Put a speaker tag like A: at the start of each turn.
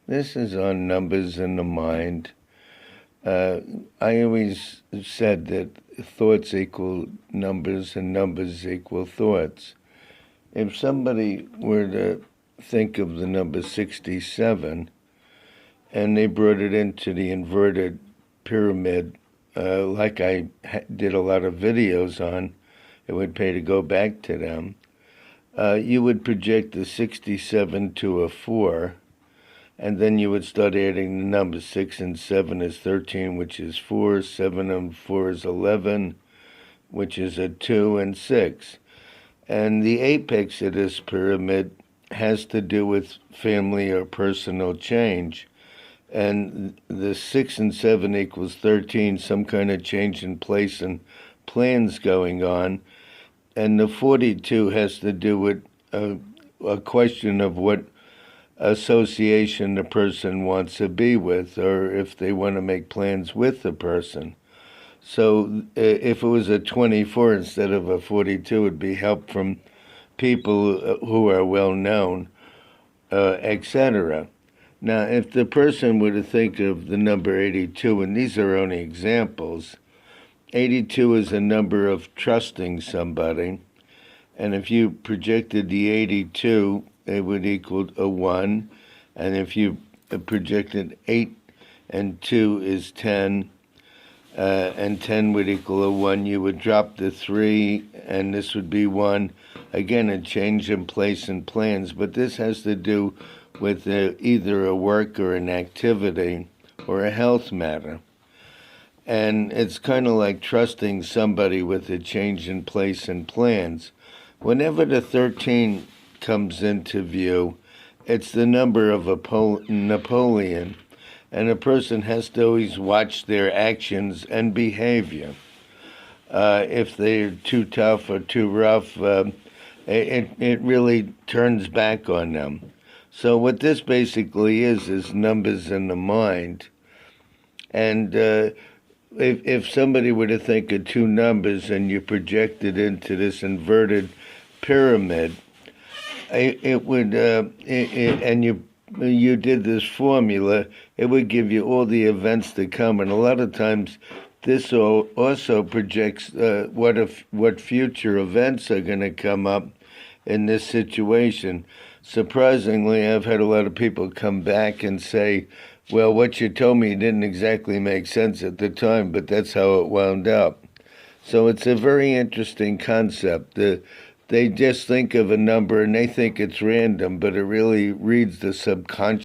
A: This is on numbers in the mind. I always said that thoughts equal numbers and numbers equal thoughts. If somebody were to think of the number 67 and they brought it into the inverted pyramid, like I did a lot of videos on, it would pay to go back to them. You would project the 67 to a 4, and then you would start adding the numbers. 6 and 7 is 13, which is 4. 7 and 4 is 11, which is a 2 and 6. And the apex of this pyramid has to do with family or personal change. And the 6 and 7 equals 13, some kind of change in place and plans going on. And the 42 has to do with a question of what association the person wants to be with, or if they want to make plans with the person. So if it was a 24 instead of a 42, it would be help from people who are well known, etc. Now, if the person were to think of the number 82, and these are only examples, 82 is a number of trusting somebody, and if you projected the 82, it would equal a 1, and if you projected 8 and 2 is 10, and 10 would equal a 1, you would drop the 3, and this would be 1. Again, a change in place and plans, but this has to do with either a work or an activity or a health matter. And it's kind of like trusting somebody with a change in place and plans. Whenever the 13 comes into view, it's the number of Napoleon, and a person has to always watch their actions and behavior. If they're too tough or too rough, it really turns back on them. So what this basically is numbers in the mind. And if somebody were to think of two numbers and you project it into this inverted pyramid, it would, and you did this formula, it would give you all the events to come. And a lot of times, this also projects what future events are going to come up in this situation. Surprisingly, I've had a lot of people come back and say, well, what you told me didn't exactly make sense at the time, but that's how it wound up. So it's a very interesting concept. They just think of a number and they think it's random, but it really reads the subconscious.